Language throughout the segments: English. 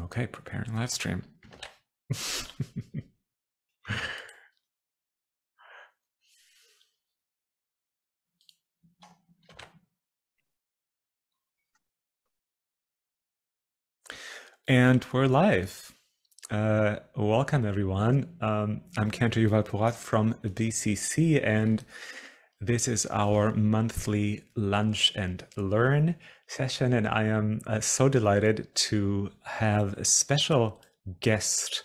Okay, preparing live stream. And we're live. Welcome, everyone. I'm Cantor Juval Porat from BCC, and this is our monthly Lunch and Learn session. And I am so delighted to have a special guest,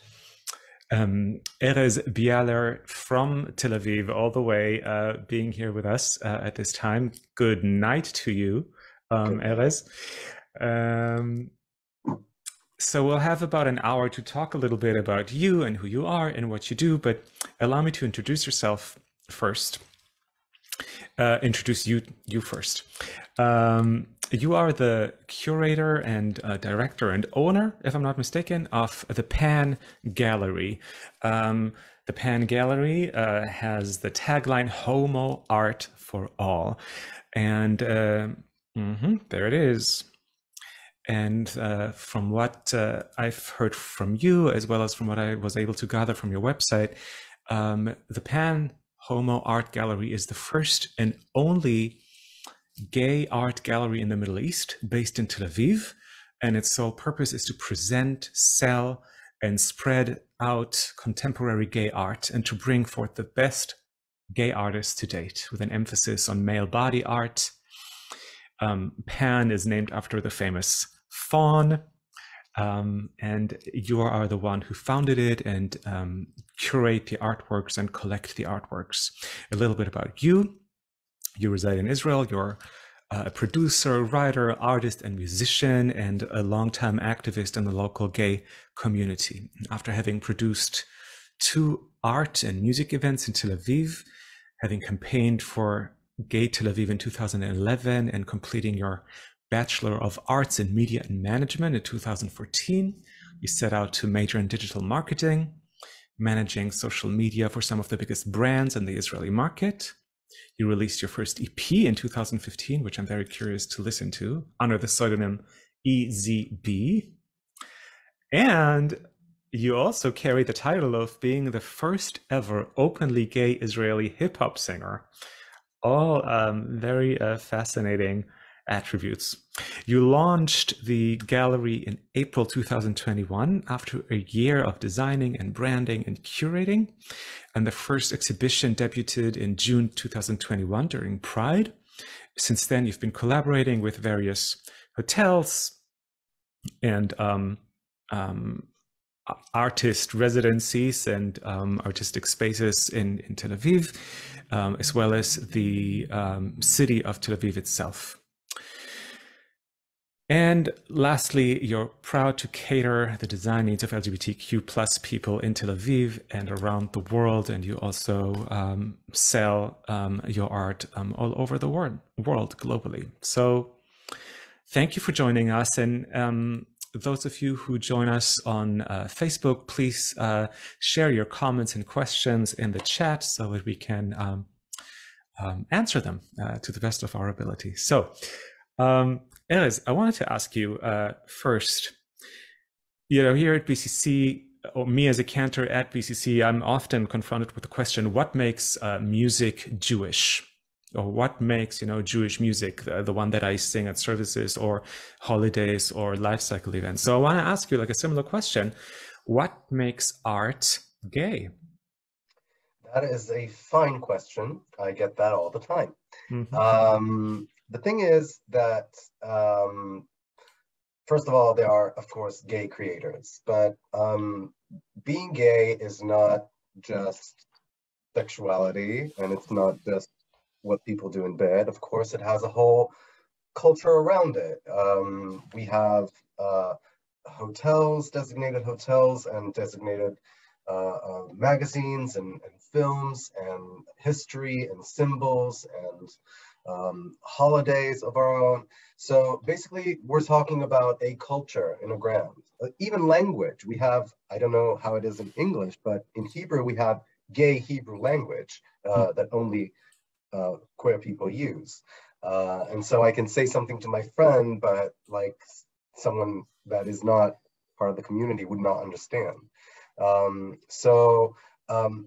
Erez Bialer from Tel Aviv, all the way, being here with us at this time. Good night to you, Erez. So we'll have about an hour to talk a little bit about you and who you are and what you do, but allow me to introduce yourself first. Introduce you first. You are the curator and director and owner, if I'm not mistaken, of the Pan Gallery. The Pan Gallery has the tagline "Homo Art for All," and there it is. And from what I've heard from you, as well as from what I was able to gather from your website, the Pan Homo Art Gallery is the first and only gay art gallery in the Middle East, based in Tel Aviv. And its sole purpose is to present, sell, and spread out contemporary gay art and to bring forth the best gay artists to date, with an emphasis on male body art. Pan is named after the famous faun, and you are the one who founded it and curate the artworks and collect the artworks. A little bit about you. You reside in Israel. You're a producer, writer, artist, and musician, and a longtime activist in the local gay community. After having produced 2 art and music events in Tel Aviv, having campaigned for Gay Tel Aviv in 2011, and completing your Bachelor of Arts in Media and Management in 2014, you set out to major in digital marketing, managing social media for some of the biggest brands in the Israeli market. You released your first EP in 2015, which I'm very curious to listen to, under the pseudonym EZB. And you also carry the title of being the first ever openly gay Israeli hip-hop singer. All very fascinating attributes. You launched the gallery in April 2021 after a year of designing and branding and curating. And the first exhibition debuted in June 2021 during Pride. Since then, you've been collaborating with various hotels and artist residencies and artistic spaces in Tel Aviv, as well as the city of Tel Aviv itself. And lastly, you're proud to cater the design needs of LGBTQ+ people in Tel Aviv and around the world. And you also sell your art all over the world globally. So thank you for joining us. And those of you who join us on Facebook, please share your comments and questions in the chat so that we can answer them to the best of our ability. So, Erez, I wanted to ask you first, here at BCC, or me as a cantor at BCC, I'm often confronted with the question, what makes music Jewish? Or what makes, Jewish music, the one that I sing at services or holidays or life cycle events? So I want to ask you like a similar question. What makes art gay? That is a fine question. I get that all the time. The thing is that, first of all, there are, of course, gay creators, but being gay is not just sexuality, and it's not just what people do in bed. Of course, it has a whole culture around it. We have hotels, designated hotels, and designated magazines and films and history and symbols and holidays of our own. So basically, we're talking about a culture in a ground. Even language, we have, I don't know how it is in English, but in Hebrew, we have gay Hebrew language that only queer people use. And so I can say something to my friend, but like someone that is not part of the community would not understand. So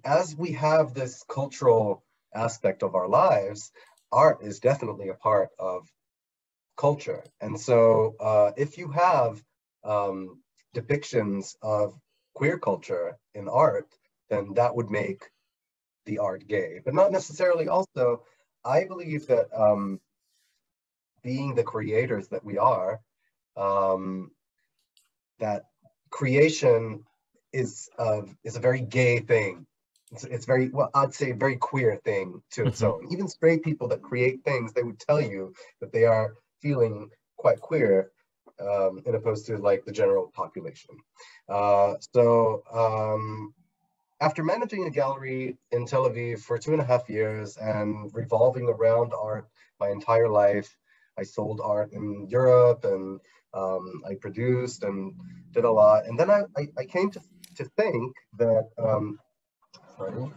as we have this cultural aspect of our lives, art is definitely a part of culture. And so if you have depictions of queer culture in art, then that would make the art gay, but not necessarily. Also, I believe that being the creators that we are, that creation is a very gay thing. It's very, well, I'd say very queer thing to its own. Even straight people that create things, they would tell you that they are feeling quite queer, in opposed to like the general population. After managing a gallery in Tel Aviv for 2.5 years and revolving around art my entire life, I sold art in Europe, and I produced and did a lot. And then I came to think that, sorry, I'll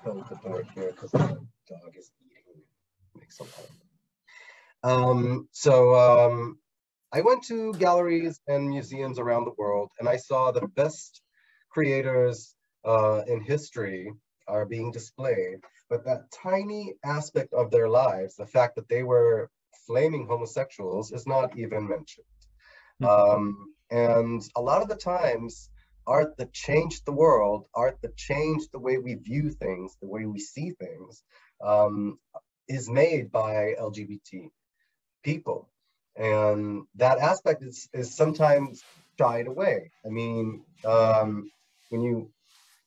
close the door here because the dog is eating, makes some noise. I went to galleries and museums around the world, and I saw the best creators in history are being displayed, but that tiny aspect of their lives, the fact that they were flaming homosexuals, is not even mentioned. And a lot of the times, art that changed the world, art that changed the way we view things, the way we see things, is made by LGBT people. And that aspect is sometimes shied away. I mean, when you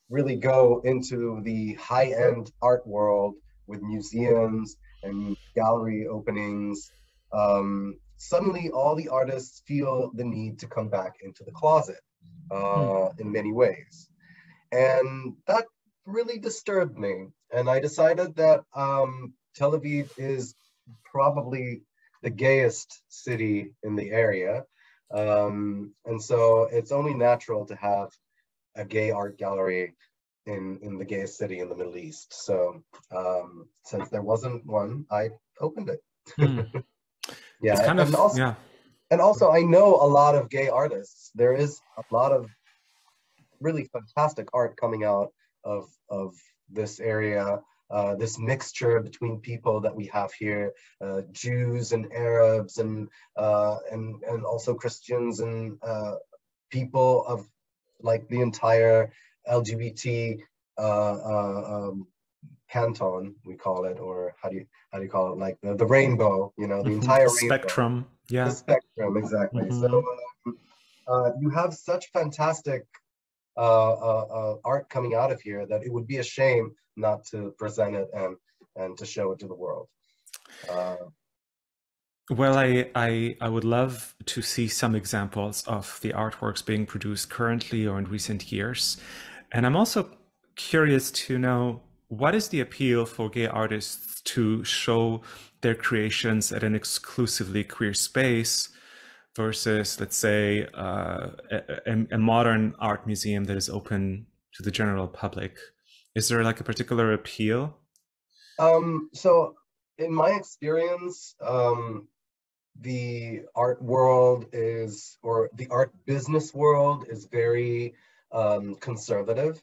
really go into the high-end art world with museums and gallery openings, suddenly all the artists feel the need to come back into the closet in many ways. And that really disturbed me. And I decided that Tel Aviv is probably the gayest city in the area. And so it's only natural to have a gay art gallery in the gayest city in the Middle East. So since there wasn't one, I opened it. Yeah, it's kind and of, also, yeah. And also I know a lot of gay artists. There is a lot of really fantastic art coming out of this area. This mixture between people that we have here, Jews and Arabs, and also Christians, and people of like the entire LGBT canton, we call it, or how do you call it, like the rainbow, you know, the entire the rainbow. spectrum. Yeah. The spectrum, exactly. So you have such fantastic art coming out of here that it would be a shame not to present it and to show it to the world. Well, I would love to see some examples of the artworks being produced currently or in recent years. And I'm also curious to know, what is the appeal for gay artists to show their creations at an exclusively queer space versus, let's say, a modern art museum that is open to the general public? Is there like a particular appeal? So in my experience, the art world is, or the art business world is very conservative.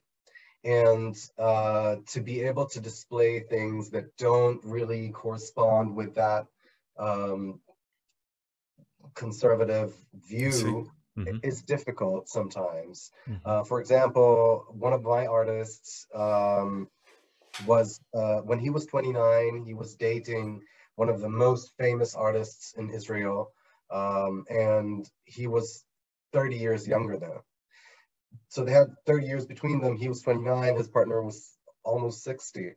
And to be able to display things that don't really correspond with that conservative view is difficult sometimes. For example, one of my artists was, when he was 29, he was dating one of the most famous artists in Israel, and he was 30 years younger than him. So they had 30 years between them. He was 29, his partner was almost 60.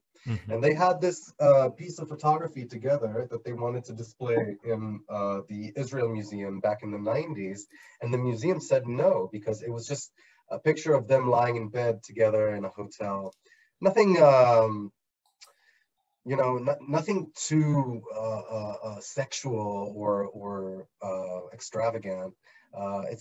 And they had this piece of photography together that they wanted to display in the Israel Museum back in the 90s. And the museum said no, because it was just a picture of them lying in bed together in a hotel. Nothing, you know, nothing too sexual or extravagant.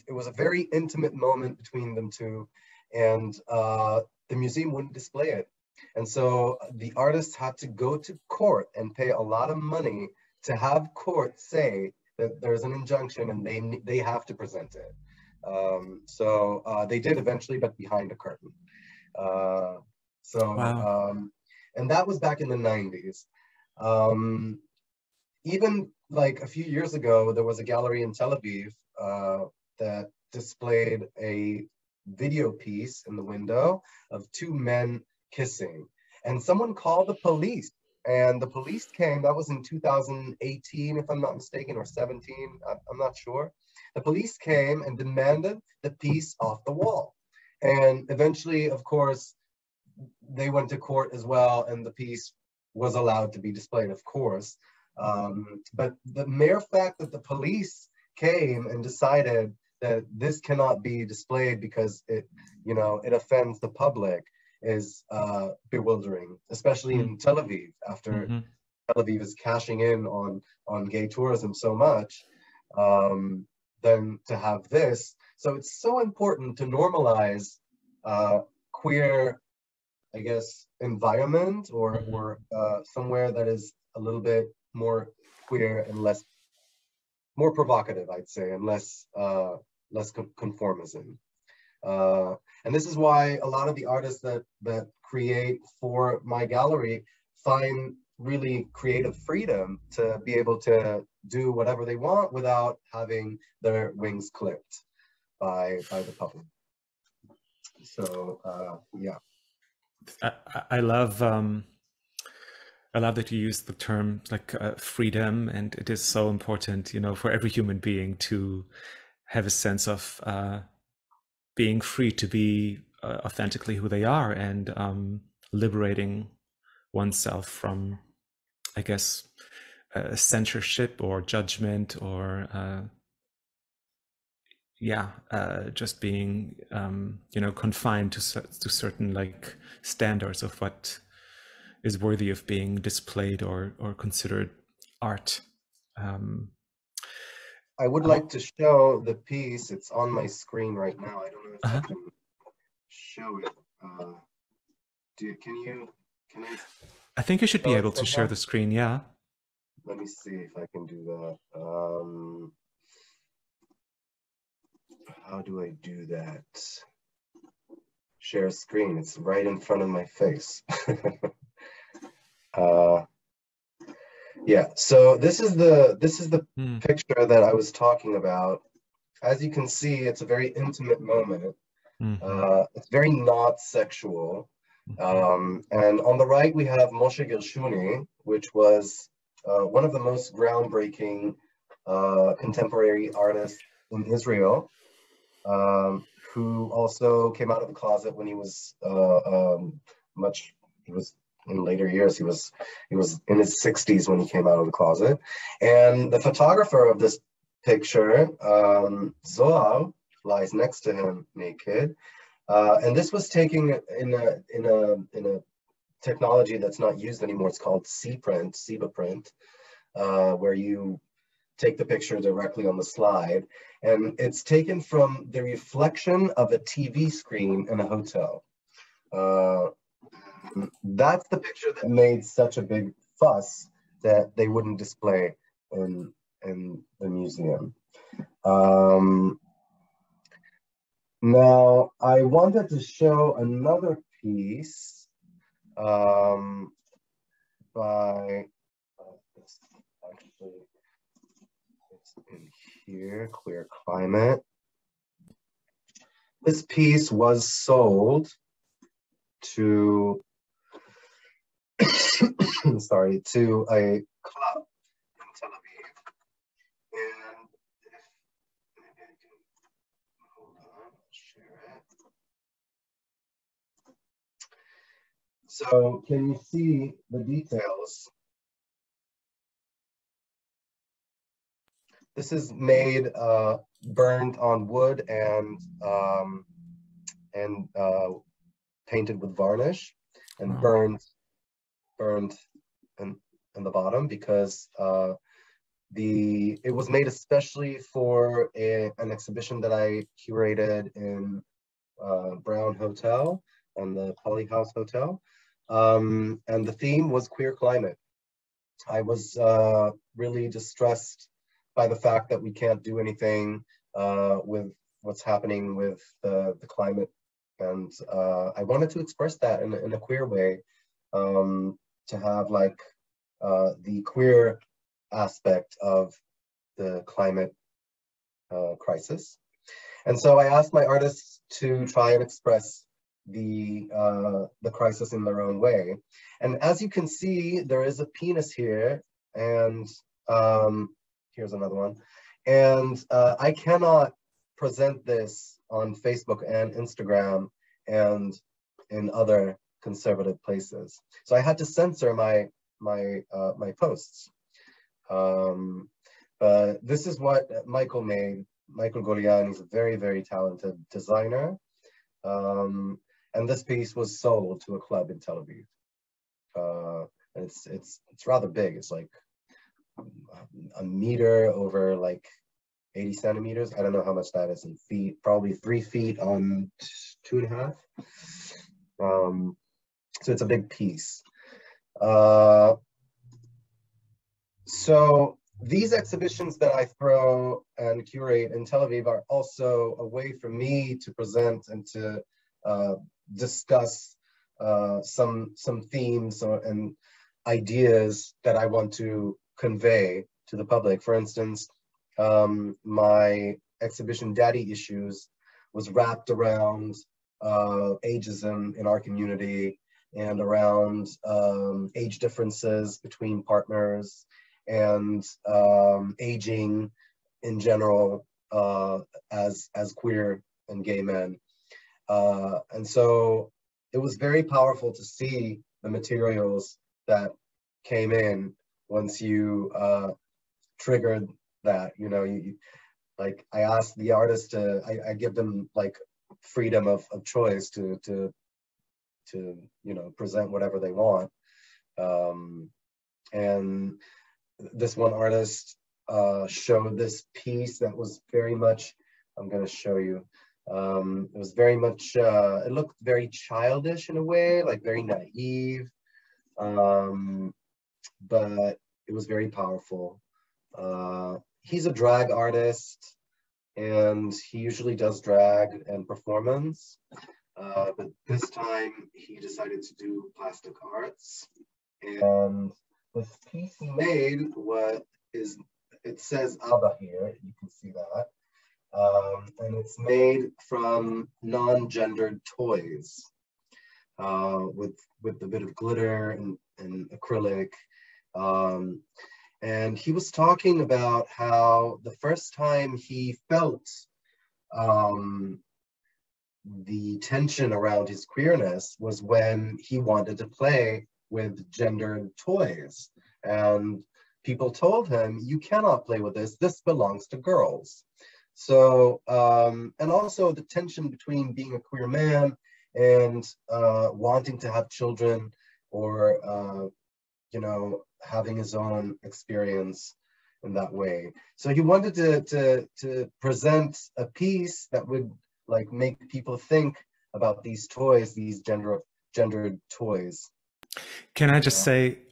It was a very intimate moment between them two, and the museum wouldn't display it. And so the artists had to go to court and pay a lot of money to have court say that there's an injunction and they have to present it. They did eventually, but behind a curtain. Wow. And that was back in the 90s. Even like a few years ago, there was a gallery in Tel Aviv that displayed a video piece in the window of two men kissing. And someone called the police. And the police came, that was in 2018, if I'm not mistaken, or 17, I'm not sure. The police came and demanded the piece off the wall. And eventually, of course, they went to court as well, and the piece was allowed to be displayed, of course. But the mere fact that the police came and decided that this cannot be displayed because it offends the public is bewildering, especially in Tel Aviv, after Tel Aviv is cashing in on gay tourism so much, then to have this. So it's so important to normalize queer, I guess, environment or somewhere that is a little bit more queer and more provocative, I'd say, and less conformism. And this is why a lot of the artists that create for my gallery find really creative freedom to be able to do whatever they want without having their wings clipped by the public. So yeah. I love that you use the term like freedom, and it is so important, for every human being to have a sense of being free to be authentically who they are, and liberating oneself from, I guess, censorship or judgment or just being confined to certain like standards of what is worthy of being displayed or considered art. I would like to show the piece. It's on my screen right now. I don't know if I can show it. Can I think you should be able to share the screen, yeah. Let me see if I can do that. How do I do that? Share screen. It's right in front of my face. Yeah, so this is the picture that I was talking about. As you can see, it's a very intimate moment. It's very not sexual. And on the right, we have Moshe Gershuni, which was one of the most groundbreaking contemporary artists in Israel, who also came out of the closet when he was in later years. He was in his 60s when he came out of the closet. And the photographer of this picture, Zohar, lies next to him naked. And this was taken in a technology that's not used anymore. It's called SEBA print, where you take the picture directly on the slide. And it's taken from the reflection of a TV screen in a hotel. That's the picture that made such a big fuss that they wouldn't display in the museum. Now, I wanted to show another piece by, actually, it's in here, Queer Climate. This piece was sold to to a club in Tel Aviv. And maybe I can, hold on, I'll share it. So can you see the details? This is made, burned on wood and painted with varnish and burned in the bottom because it was made especially for an exhibition that I curated in Brown Hotel and the Poly House Hotel, and the theme was queer climate. I was really distressed by the fact that we can't do anything with what's happening with the climate, and I wanted to express that in a queer way, to have like the queer aspect of the climate crisis. And so I asked my artists to try and express the crisis in their own way. And as you can see, there is a penis here, and here's another one. And I cannot present this on Facebook and Instagram and in other conservative places. So I had to censor my posts. But this is what Michael made. Michael Goliani is a very, very talented designer. And this piece was sold to a club in Tel Aviv. And it's rather big. It's like a meter over like 80 centimeters. I don't know how much that is in feet, probably 3 feet on 2.5. So it's a big piece. So these exhibitions that I throw and curate in Tel Aviv are also a way for me to present and to discuss some themes and ideas that I want to convey to the public. For instance, my exhibition Daddy Issues was wrapped around ageism in our community and around age differences between partners and aging in general as queer and gay men. And so it was very powerful to see the materials that came in once you triggered that, you know, like I asked the artist to, I give them like freedom of choice to you know, present whatever they want. And this one artist showed this piece that was very much, I'm going to show you, it was very much, it looked very childish in a way, like very naive, but it was very powerful. He's a drag artist, and he usually does drag and performance, but this time he decided to do plastic arts. And this piece he made, it says Abba here, you can see that. And it's made from non-gendered toys with a bit of glitter and acrylic. And he was talking about how the first time he felt the tension around his queerness was when he wanted to play with gendered toys. And people told him, you cannot play with this belongs to girls. So, and also the tension between being a queer man and wanting to have children, or, you know, having his own experience in that way. So he wanted to present a piece that would like make people think about these toys, these gendered toys. Can I just say,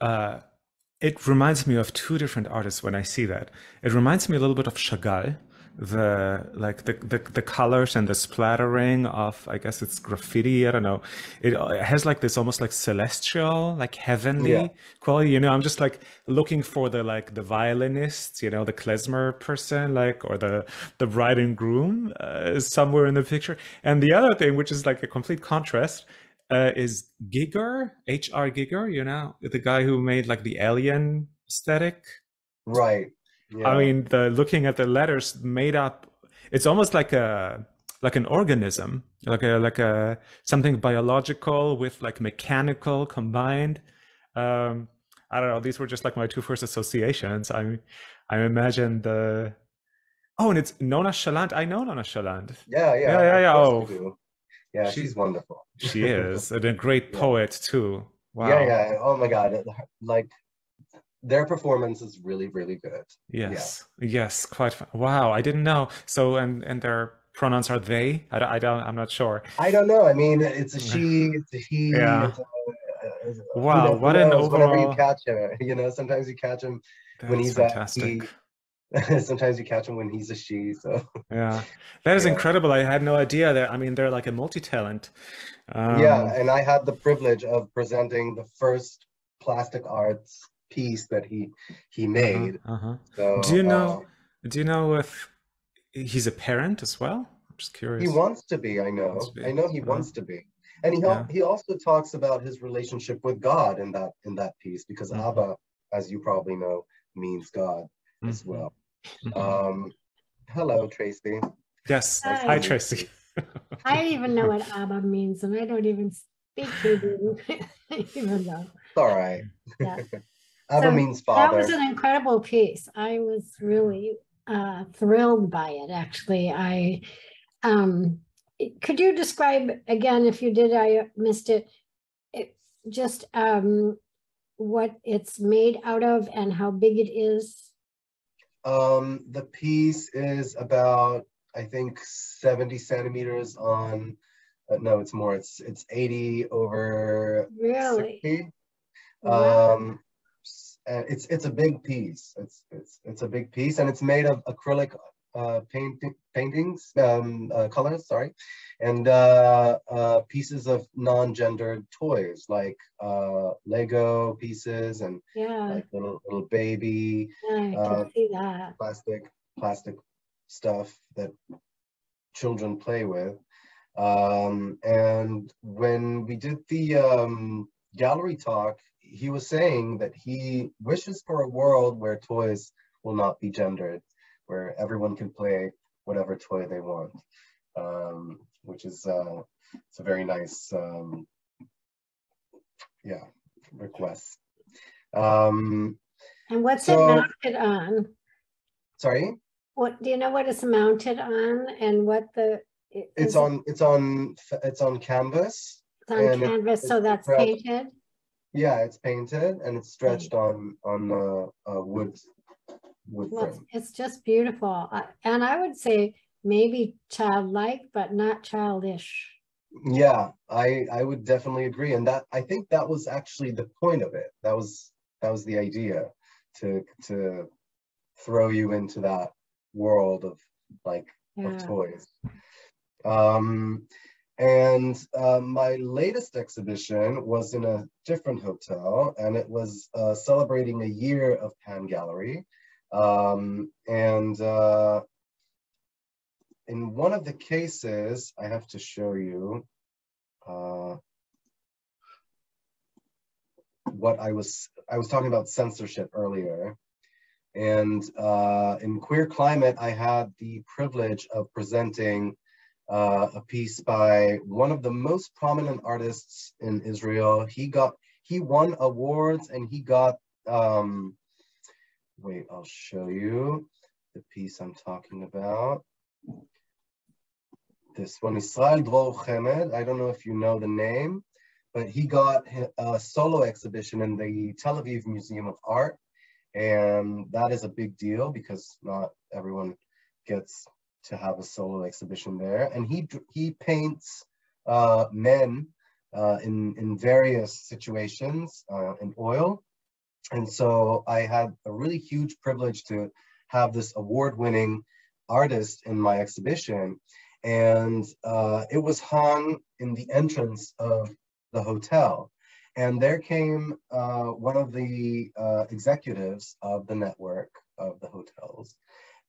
it reminds me of two different artists when I see that. It reminds me a little bit of Chagall, the colors and the splattering of, I guess it's graffiti, I don't know. It has like this almost like celestial, like heavenly quality, you know. I'm just like looking for the violinist, you know, the klezmer person, like, or the bride and groom somewhere in the picture. And the other thing, which is like a complete contrast, is Giger, H.R. Giger, you know, the guy who made like the Alien aesthetic. Right. Yeah. I mean, looking at the letters made up, it's almost like an organism, like a something biological with like mechanical combined. I don't know. These were just like my two first associations. I imagine and it's Nona Shalant. I know Nona Shalant. Yeah. Oh, yeah, she's wonderful. She is, and a great poet too. Wow. Yeah. Oh my God. Like, their performance is really, really good. Yes, quite fun. Wow, I didn't know. So, and their pronouns are they? I'm not sure. I don't know. I mean, it's a she, it's a he. Yeah. Wow, what an overall. Whenever you catch him, you know, sometimes you catch him when he's fantastic. Sometimes you catch him when he's a she. So Yeah, that is yeah, incredible. I had no idea that. I mean, they're like a multi-talent. yeah. Um, And I had the privilege of presenting the first plastic arts piece that he uh-huh, made. uh-huh. Do So you know, do you know if he's a parent as well? I'm just he curious. wants to be. I Wants to know. be. I know he Uh, wants to be. And yeah. he also talks about his relationship with God in that piece because Hmm. Abba, as you probably know, means God as Hmm. well. Hmm. Um, Hello, Tracy. Yes. Nice to Hi, Hi. meet Tracy. you. I don't even know what ABBA means, and I don't even speak Hebrew, even though, It's all right. yeah. Abba So means that was father. an incredible piece. I was really thrilled by it, actually. Um, could you describe again, if you did, I missed it, it just what it's made out of and how big it is? The piece is about, I think, 70 centimeters on, no, it's more, it's 80 over Really? 60. Wow. And it's a big piece. It's a big piece, and it's made of acrylic paintings, colors, sorry, and pieces of non-gendered toys like Lego pieces and Yeah, like little baby I can uh, see that. plastic stuff that children play with. And when we did the gallery talk, he was saying that he wishes for a world where toys will not be gendered, where everyone can play whatever toy they want, which is it's a very nice, yeah, request. Um, And what's it so, mounted on? sorry, What do you know what it's mounted on and what the it's is it? on canvas, It's on and canvas, so it's that's stretched. painted. Yeah, it's painted and it's Okay. stretched on a wood Well, frame. it's just beautiful. And I would say maybe childlike, but not childish. Yeah, I would definitely agree, and that I think that was actually the point of it. That was the idea, to throw you into that world of like of Yeah. toys. Um, and my latest exhibition was in a different hotel, and it was celebrating a year of Pan Gallery. And in one of the cases, I have to show you what I was talking about censorship earlier. And in Queer Climate, I had the privilege of presenting a piece by one of the most prominent artists in Israel. He won awards, and he got wait, I'll show you the piece I'm talking about. This one, Israel Dror Chemed. I don't know if you know the name, but he got a solo exhibition in the Tel Aviv Museum of Art. And that is a big deal because not everyone gets to have a solo exhibition there. And he paints men in various situations in oil. And so I had a really huge privilege to have this award-winning artist in my exhibition. And it was hung in the entrance of the hotel. And there came one of the executives of the network of the hotels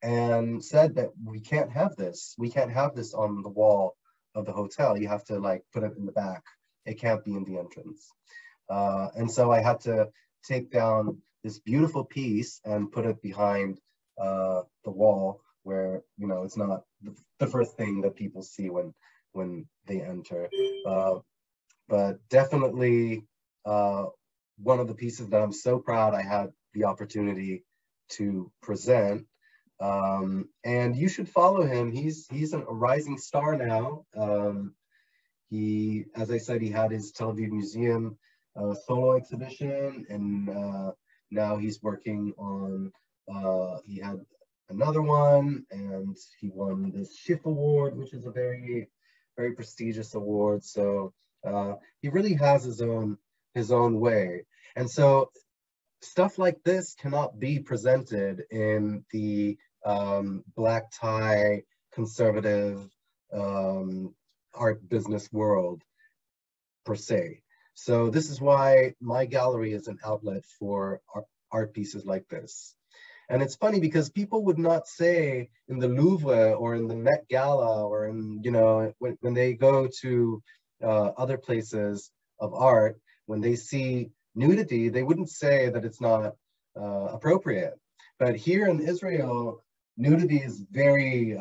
and said that we can't have this. We can't have this on the wall of the hotel. You have to like put it in the back. It can't be in the entrance. And so I had to take down this beautiful piece and put it behind the wall where, you know, it's not the first thing that people see when they enter. But definitely one of the pieces that I'm so proud I had the opportunity to present. And you should follow him. He's a rising star now. He, as I said, he had his Tel Aviv Museum solo exhibition, and now he's working on, he had another one, and he won the Schiff Award, which is a very, very prestigious award. So he really has his own way. And so stuff like this cannot be presented in the black tie, conservative art business world per se. So this is why my gallery is an outlet for art pieces like this. And it's funny because people would not say in the Louvre or in the Met Gala or in, you know, when they go to other places of art, when they see nudity, they wouldn't say that it's not appropriate. But here in Israel, nudity is very,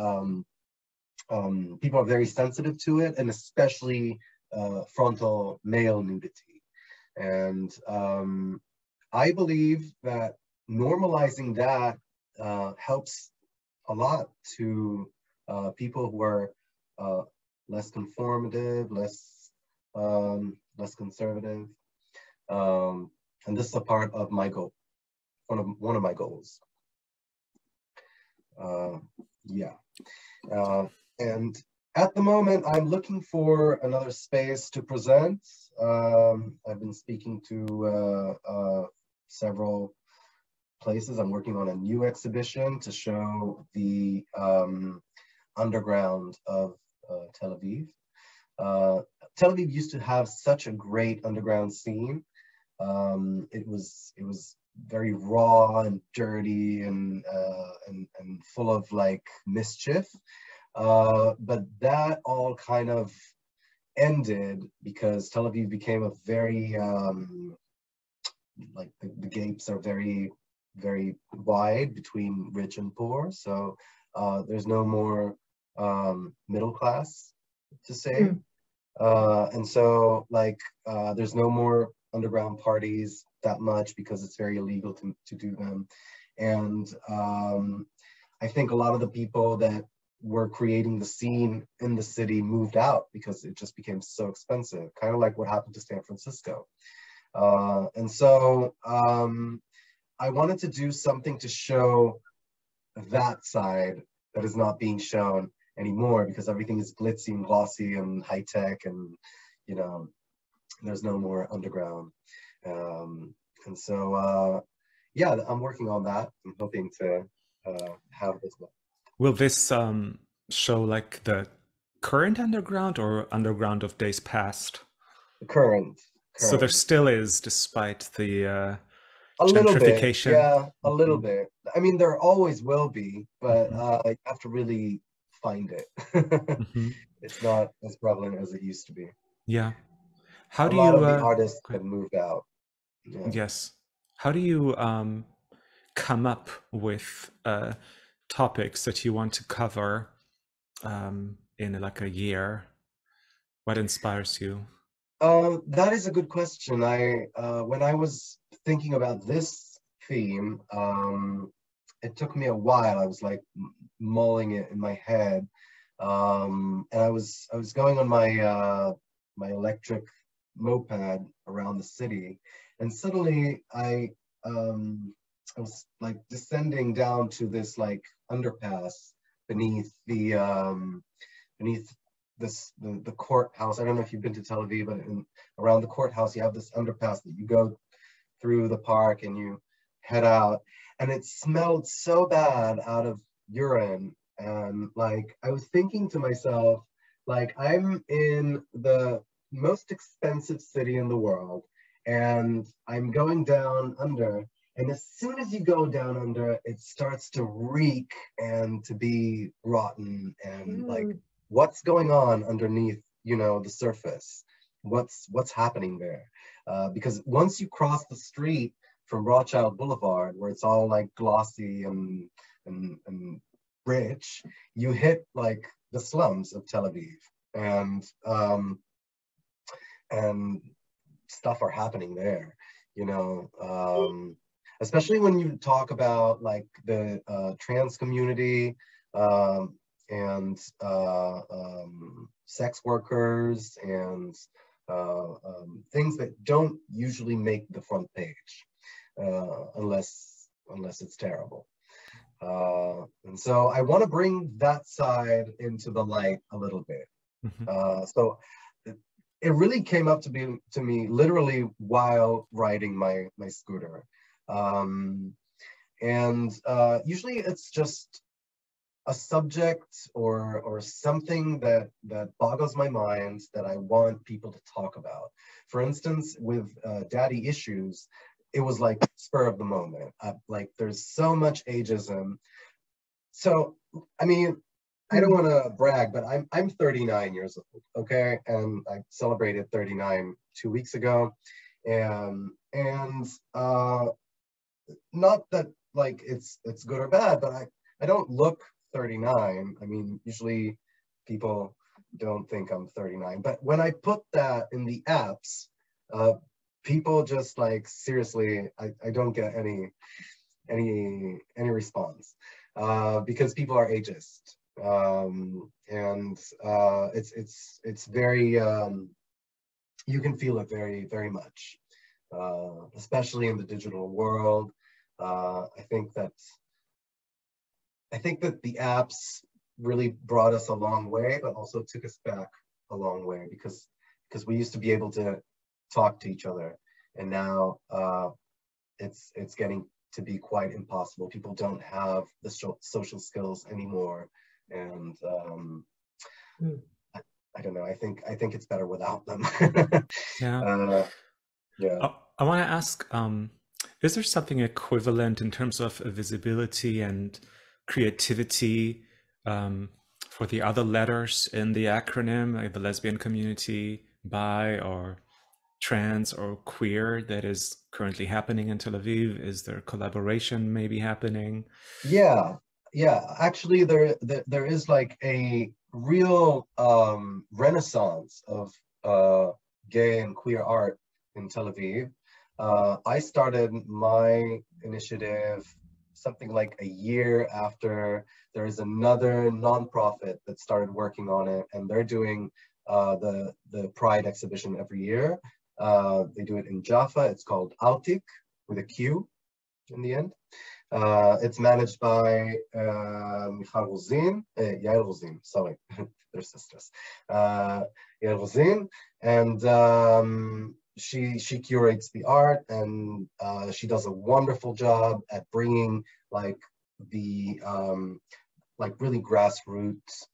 people are very sensitive to it, and especially frontal male nudity. And I believe that normalizing that helps a lot to people who are less conformative, less conservative. And this is a part of my goal, one of my goals. Yeah. And at the moment, I'm looking for another space to present. I've been speaking to several places. I'm working on a new exhibition to show the underground of Tel Aviv. Tel Aviv used to have such a great underground scene. It was very raw and dirty and full of like mischief. But that all kind of ended because Tel Aviv became a very like the gapes are very, very wide between rich and poor. So there's no more middle class to say. And so like there's no more underground parties that much because it's very illegal to do them. And I think a lot of the people that were creating the scene in the city moved out because it just became so expensive, kind of like what happened to San Francisco. And so I wanted to do something to show that side that is not being shown anymore because everything is glitzy and glossy and high tech, and you know, there's no more underground. And so yeah, I'm working on that. I'm hoping to have this one. Will this show like the current underground or underground of days past? Current. So there still is, despite the a gentrification? Little bit, yeah, a little bit. I mean, there always will be, but you have to really find it. It's not as prevalent as it used to be. Yeah. How do a lot you, of the artists have moved out. Yeah. Yes. How do you come up with topics that you want to cover in like a year? What inspires you? That is a good question. When I was thinking about this theme, it took me a while. I was like mulling it in my head, and I was going on my my electric moped around the city, and suddenly I was like descending down to this like underpass beneath the the courthouse. I don't know if you've been to Tel Aviv, but around the courthouse, you have this underpass that you go through the park and you head out. And it smelled so bad out of urine. And like, I was thinking to myself, like, I'm in the most expensive city in the world, and I'm going down under. And as soon as you go down under, it starts to reek and to be rotten and like, what's going on underneath, you know, the surface? What's happening there? Because once you cross the street from Rothschild Boulevard, where it's all like glossy and rich, you hit like the slums of Tel Aviv, and stuff are happening there, you know. Especially when you talk about like the trans community. And sex workers and things that don't usually make the front page unless it's terrible. And so I want to bring that side into the light a little bit. So it really came up to me literally while riding my scooter. And usually it's just a subject or something that boggles my mind that I want people to talk about. For instance, with daddy issues, it was like spur of the moment. Like there's so much ageism. So, I mean, I don't want to brag, but I'm 39 years old, okay? And I celebrated 39 2 weeks ago. And not that like it's good or bad, but I don't look 39. I mean, usually people don't think I'm 39, but when I put that in the apps, people just like, seriously, I don't get any response, because people are ageist. And it's very, you can feel it very, very much, especially in the digital world. I think that the apps really brought us a long way, but also took us back a long way, because we used to be able to talk to each other, and now it's getting to be quite impossible. People don't have the social skills anymore, and I don't know. I think it's better without them. Yeah. Yeah. I want to ask, is there something equivalent in terms of visibility and creativity for the other letters in the acronym, like the lesbian community, bi or trans or queer, that is currently happening in Tel Aviv? Is there collaboration maybe happening? Yeah. Actually, there is like a real renaissance of gay and queer art in Tel Aviv. I started my initiative something like a year after there is another nonprofit that started working on it, and they're doing the Pride exhibition every year. They do it in Jaffa. It's called Autik, with a Q in the end. It's managed by Yael Rozin, sorry, they're sisters. Yael Rozin, and she curates the art, and she does a wonderful job at bringing like the like really grassroots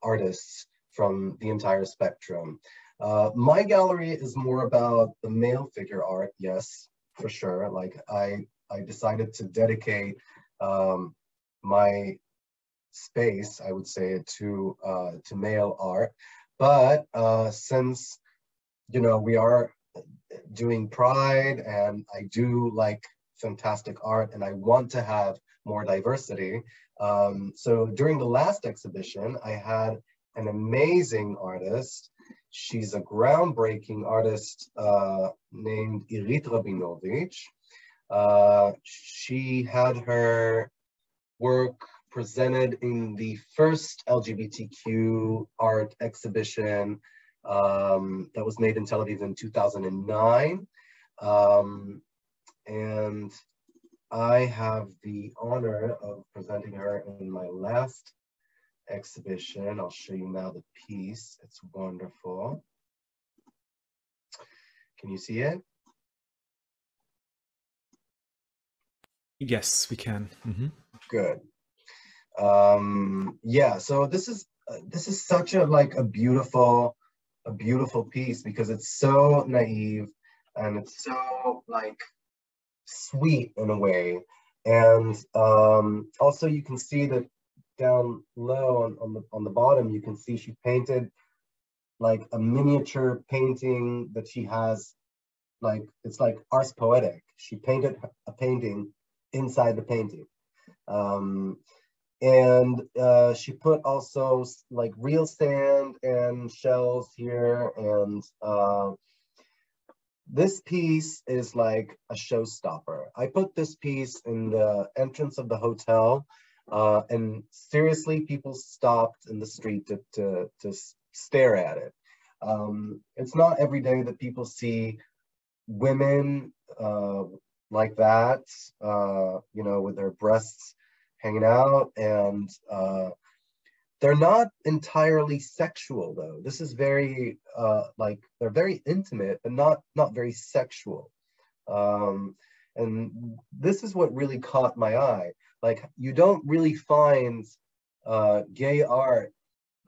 artists from the entire spectrum. My gallery is more about the male figure art, yes, for sure. Like I decided to dedicate my space, I would say, to male art. But since we are doing Pride, and I do like fantastic art, and I want to have more diversity. So during the last exhibition, I had an amazing artist. She's a groundbreaking artist named Irit Rabinovich. She had her work presented in the first LGBTQ art exhibition that was made in Tel Aviv in 2009. And I have the honor of presenting her in my last exhibition. I'll show you now the piece. It's wonderful. Can you see it? Yes, we can. Mm-hmm. Good. Yeah, so this is such a beautiful piece, because it's so naive, and it's so like sweet in a way. And also you can see that down low on the bottom, you can see she painted like a miniature painting that she has, like it's like ars poetic. She painted a painting inside the painting. And she put also like real sand and shells here, and this piece is like a showstopper. I put this piece in the entrance of the hotel, and seriously, people stopped in the street to stare at it. It's not every day that people see women like that, with their breasts hanging out, and they're not entirely sexual though. This is very like they're very intimate, but not very sexual. And this is what really caught my eye. Like, you don't really find gay art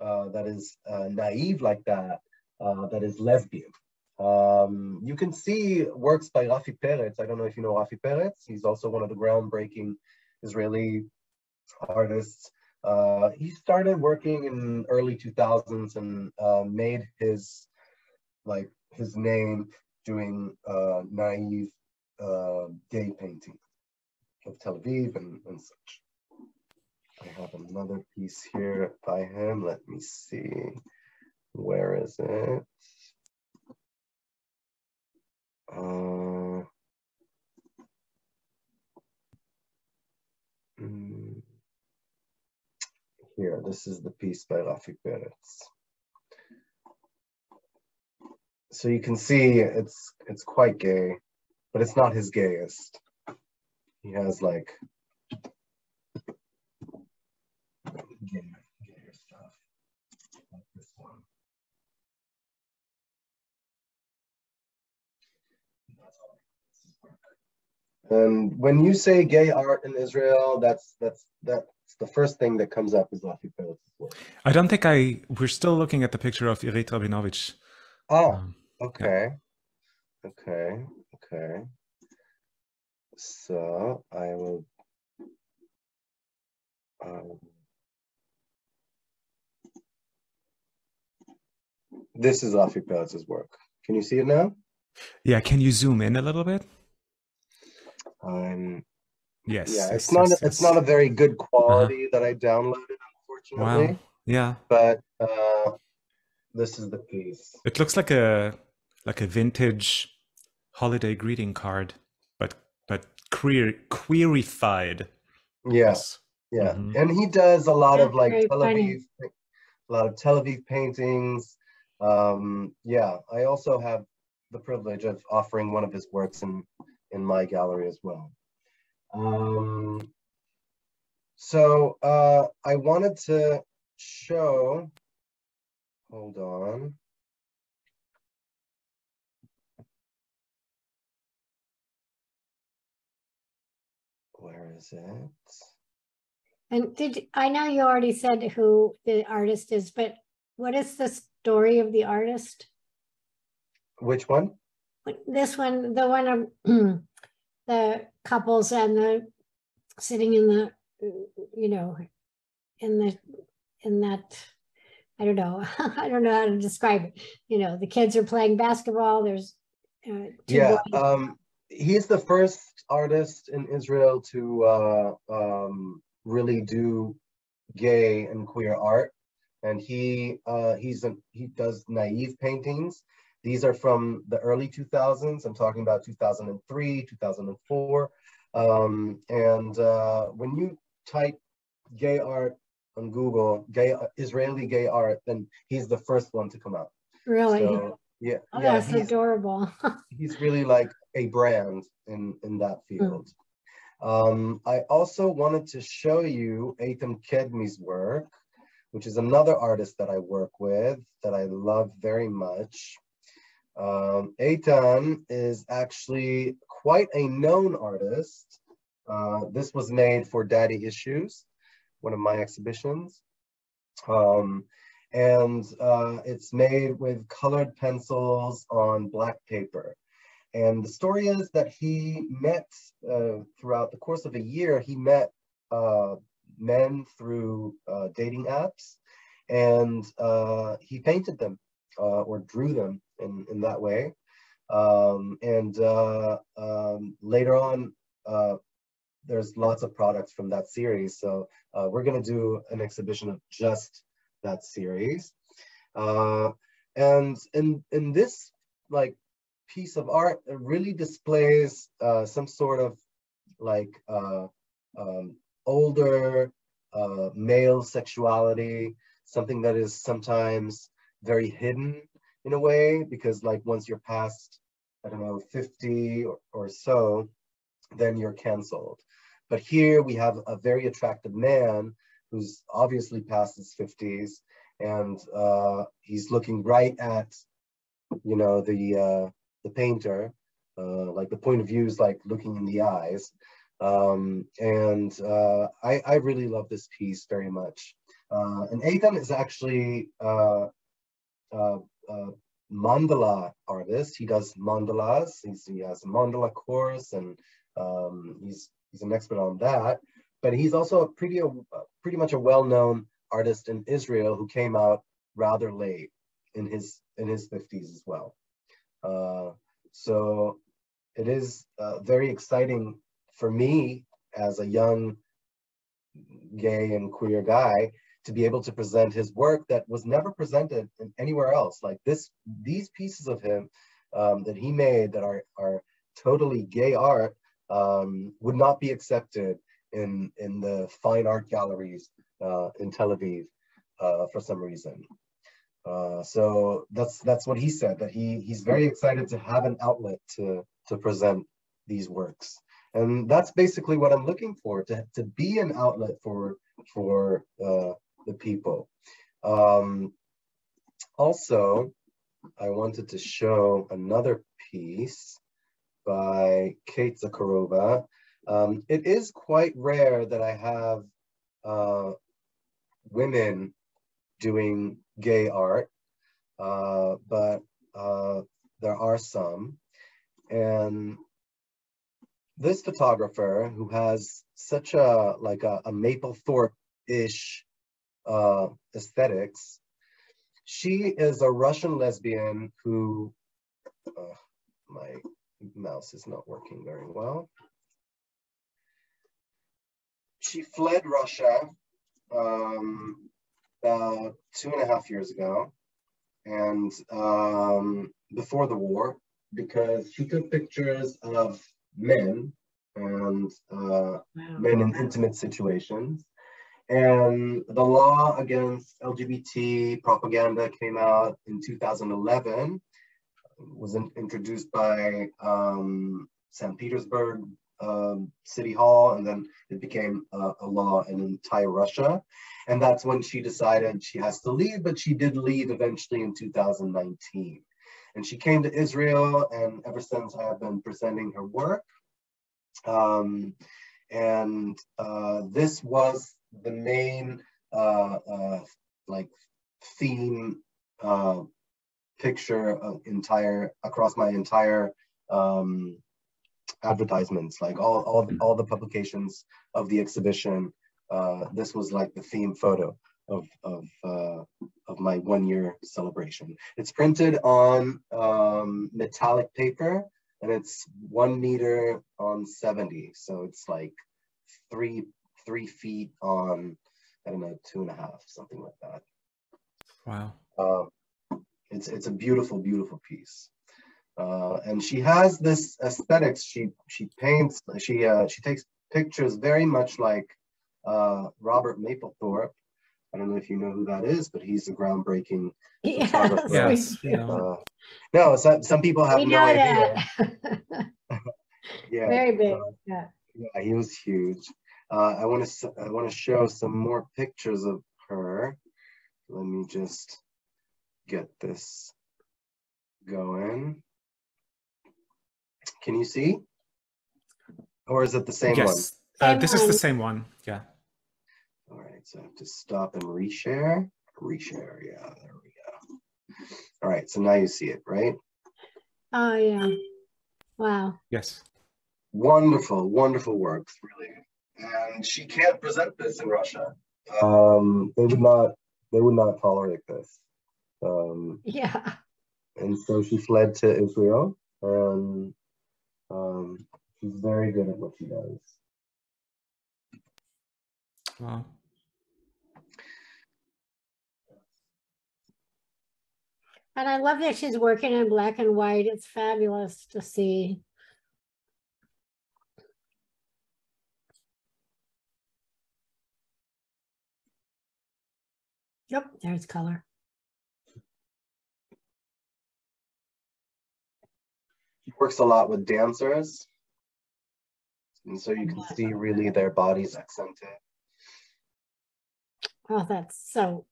that is naive like that, that is lesbian. You can see works by Rafi Peretz. I don't know if you know Rafi Peretz. He's also one of the groundbreaking Israeli artists. He started working in early 2000s and made his name doing naive gay painting of Tel Aviv and such. I have another piece here by him. Let me see. Where is it? Here, this is the piece by Rafi Peretz. So you can see it's quite gay, but it's not his gayest. He has like gayer stuff, like this one. And when you say gay art in Israel, that's the first thing that comes up is Rafi Peretz's work. I don't think we're still looking at the picture of Irit Rabinovich. Oh, okay. Yeah. Okay. So I will this is Rafi Peretz's work. Can you see it now? Yeah, can you zoom in a little bit? Yes. Yeah, it's not a very good quality that I downloaded, unfortunately. Wow. Yeah. But this is the piece. It looks like a vintage holiday greeting card, but queerified. Yes. Yeah. Mm-hmm. And he does a lot of like Tel Aviv paintings. Yeah, I also have the privilege of offering one of his works in my gallery as well. So I wanted to show, hold on. Where is it? And I know you already said who the artist is, but what is the story of the artist? Which one? This one, the one of the couples and the sitting in the, in that, I don't know how to describe it. The kids are playing basketball. There's two boys. He's the first artist in Israel to really do gay and queer art, and he does naive paintings. These are from the early 2000s. I'm talking about 2003, 2004. And when you type gay art on Google, Israeli gay art, then he's the first one to come out. Really? So, yeah. Oh, yeah, that's adorable. He's really like a brand in that field. I also wanted to show you Eitan Kedmi's work, which is another artist that I work with that I love very much. Eitan is actually quite a known artist. This was made for Daddy Issues, one of my exhibitions. And it's made with colored pencils on black paper. And the story is that he met, throughout the course of a year, he met men through dating apps, and he painted them or drew them in that way. Later on, there's lots of products from that series. So we're going to do an exhibition of just that series. And in this like piece of art, it really displays some sort of like older male sexuality, something that is sometimes very hidden in a way, because like once you're past, I don't know, 50 or so, then you're canceled. But here we have a very attractive man who's obviously past his 50s, and he's looking right at, the painter, like the point of view is like looking in the eyes. I really love this piece very much. And Eitan is actually mandala artist. He does mandalas. He has a mandala course, and he's an expert on that. But he's also pretty much a well-known artist in Israel who came out rather late in his 50s as well. So it is very exciting for me as a young gay and queer guy to be able to present his work that was never presented anywhere else. Like these pieces of him that he made that are totally gay art would not be accepted in the fine art galleries in Tel Aviv for some reason. So that's what he said, that he's very excited to have an outlet to present these works. And that's basically what I'm looking for, to be an outlet for the people. Also, I wanted to show another piece by Kate Zakharova. It is quite rare that I have women doing gay art, but there are some. And this photographer, who has such a Mapplethorpe-ish aesthetics, she is a Russian lesbian who, my mouse is not working very well. She fled Russia about 2.5 years ago, and before the war, because she took pictures of men and men in intimate situations. And the law against LGBT propaganda came out in 2011, was introduced by St. Petersburg City Hall, and then it became a law in entire Russia. And that's when she decided she has to leave, but she did leave eventually in 2019. And she came to Israel, and ever since I have been presenting her work. This was the main theme picture across my entire advertisements, like all the publications of the exhibition. This was like the theme photo of my 1-year celebration. It's printed on metallic paper, and it's 1 meter on 70, so it's like 3 feet on, I don't know, 2.5, something like that. Wow. It's a beautiful, beautiful piece. And she has this aesthetics. She paints. She takes pictures very much like Robert Mapplethorpe. I don't know if you know who that is, but he's a groundbreaking photographer. Yes. No, some people have no idea. Yeah, very big. Yeah, he was huge. I want to show some more pictures of her. Let me just get this going. Can you see? Or is it the same one? Yes, this is the same one. Yeah. All right, so I have to stop and reshare. Reshare, yeah, there we go. All right, so now you see it, right? Oh, yeah. Wow. Yes. Wonderful, wonderful works, really. And she can't present this in Russia. They would not tolerate this. Yeah. And so she fled to Israel, and she's very good at what she does. Wow. And I love that she's working in black and white. It's fabulous to see. Yep, there's color. She works a lot with dancers, and so you can see really their bodies accented. Oh, that's so.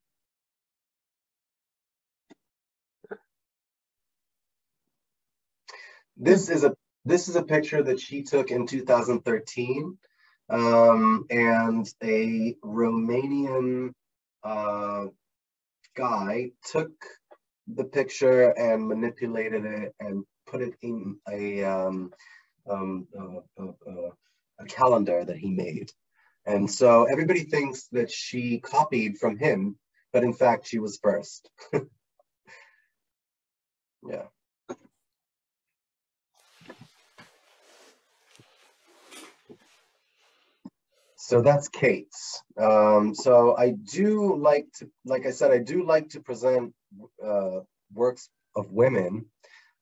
This is a this is a picture that she took in 2013, and a Romanian guy took the picture and manipulated it and put it in a calendar that he made. And so everybody thinks that she copied from him, but in fact she was first. Yeah. So that's Kate's. So I do like to, like I said, I do like to present works of women.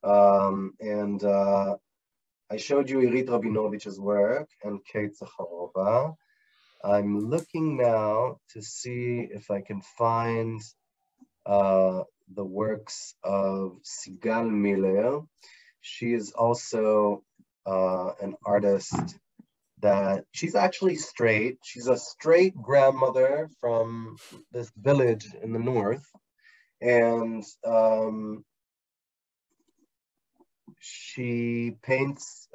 And I showed you Irit Rabinovich's work and Kate Zakharova. I'm looking now to see if I can find the works of Sigal Miller. She is also an artist that she's actually straight. She's a straight grandmother from this village in the north. And she paints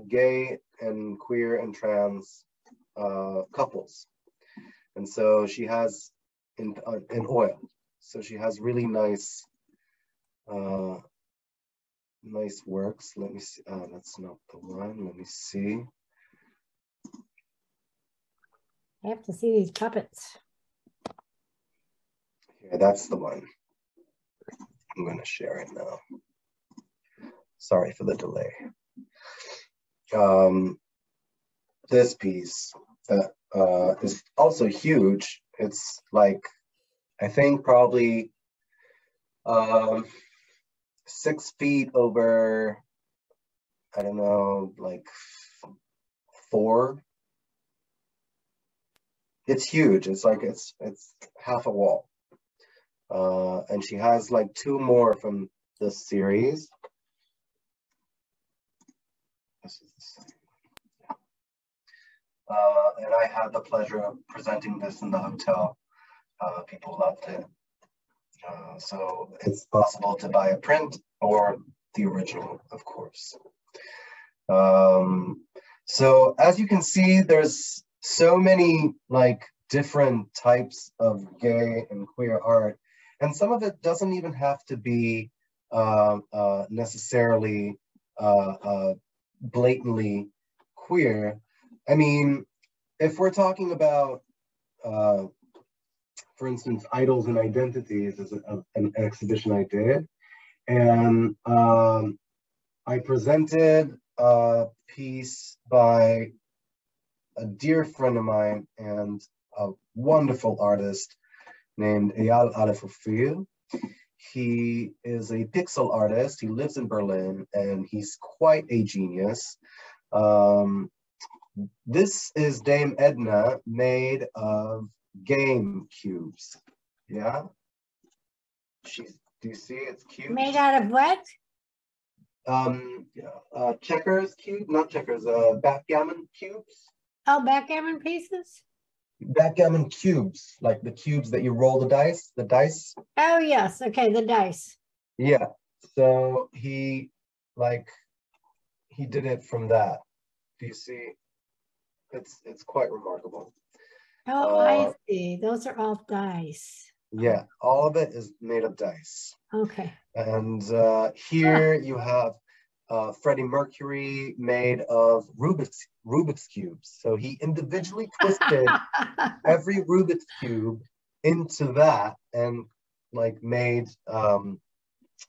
gay and queer and trans couples. And so she has in oil. So she has really nice nice works. Let me see. That's not the one. Let me see. I have to see these puppets. Yeah, that's the one. I'm going to share it now. Sorry for the delay. This piece is also huge. It's like, I think probably 6 feet over, I don't know, like 4. It's huge. It's like it's half a wall. And she has like 2 more from this series. This is the same. And I had the pleasure of presenting this in the hotel. People loved it. So it's possible to buy a print or the original, of course. So as you can see, there's so many like different types of gay and queer art, and some of it doesn't even have to be necessarily blatantly queer. I mean, if we're talking about, for instance, idols and identities is an exhibition I did, and I presented a piece by a dear friend of mine and a wonderful artist named Eyal Aleph Ophir. He is a pixel artist. He lives in Berlin, and he's quite a genius. This is Dame Edna, made of game cubes. Yeah? Do you see it's cubes? Made out of what? Checkers cube, not checkers, backgammon cubes. Oh, backgammon pieces? Backgammon cubes, like the cubes that you roll the dice. Oh, yes. Okay, the dice. Yeah. So he did it from that. Do you see? It's quite remarkable. Oh, I see. Those are all dice. Yeah, all of it is made of dice. Okay. And here you have Freddie Mercury made of Rubik's cubes. So he individually twisted every Rubik's cube into that and like made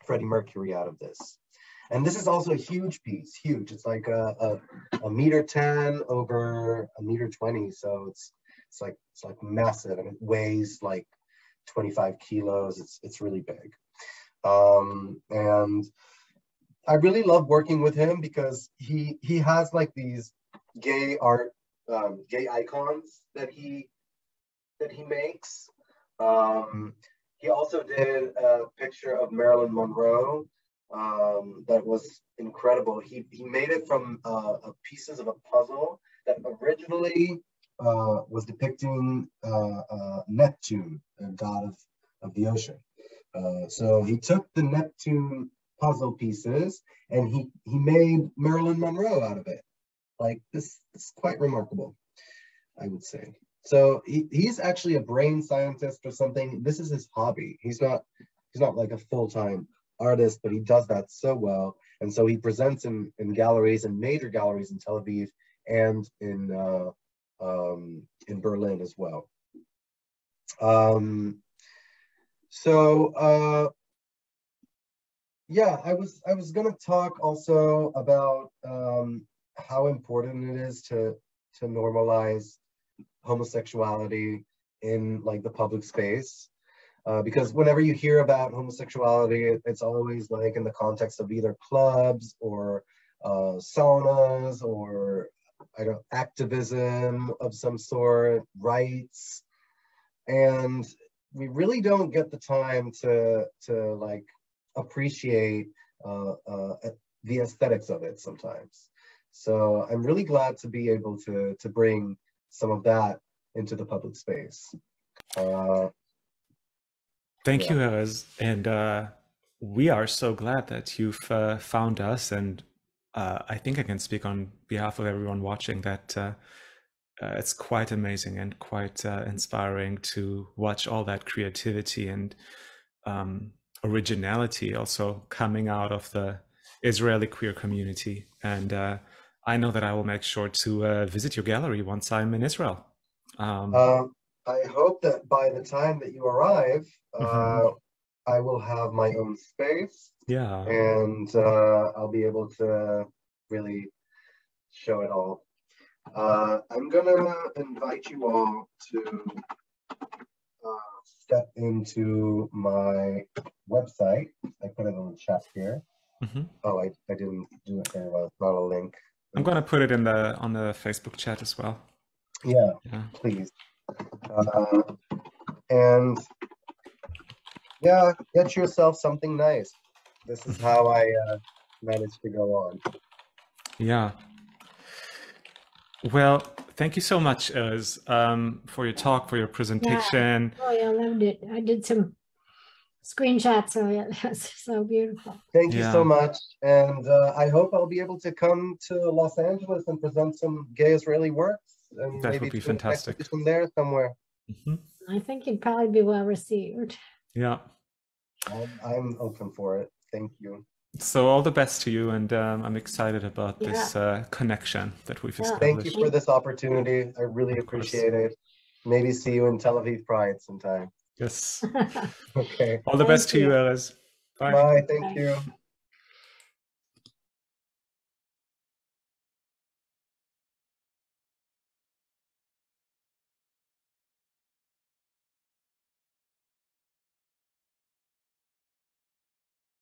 Freddie Mercury out of this. And this is also a huge piece, huge. It's like a 1.10 over 1.20. So it's like massive, and it weighs like 25 kilos. It's really big. And I really love working with him because he has like these gay art, gay icons that he makes. He also did a picture of Marilyn Monroe that was incredible. He made it from pieces of a puzzle that originally was depicting Neptune, the god of the ocean. So he took the Neptune puzzle pieces, and he made Marilyn Monroe out of it. Like, this is quite remarkable, I would say. So he's actually a brain scientist or something. This is his hobby. He's not like a full-time artist, but he does that so well. And so he presents in galleries, in major galleries in Tel Aviv and in Berlin as well. Yeah, I was gonna talk also about how important it is to normalize homosexuality in like the public space, because whenever you hear about homosexuality, it's always like in the context of either clubs or saunas or activism of some sort, rights, and we really don't get the time to like appreciate the aesthetics of it sometimes. So I'm really glad to be able to bring some of that into the public space. Thank you, Erez. And we are so glad that you've found us. And I think I can speak on behalf of everyone watching that it's quite amazing and quite inspiring to watch all that creativity and originality also coming out of the Israeli queer community. And I know that I will make sure to visit your gallery once I'm in Israel. I hope that by the time that you arrive, I will have my own space. Yeah. And I'll be able to really show it all. I'm gonna invite you all to step into my website. I put it on the chat here. Oh, I didn't do it very well. It's not a link. I'm gonna put it in on the Facebook chat as well. Yeah. Please. And yeah, get yourself something nice. This is how I managed to go on. Yeah. Well, thank you so much, Erez, for your talk, for your presentation. Yeah. Oh, yeah, I loved it. I did some screenshots, so yeah, that's so beautiful. Thank you so much. And I hope I'll be able to come to Los Angeles and present some gay Israeli works. And that maybe would be fantastic. From there somewhere. I think you'd probably be well received. Yeah. I'm open for it. Thank you. So all the best to you, and I'm excited about this connection that we've established. Thank you for this opportunity. I really appreciate it. Maybe see you in Tel Aviv Pride sometime. Yes. Okay. All the best to you, Erez. Bye. Bye. Thank you.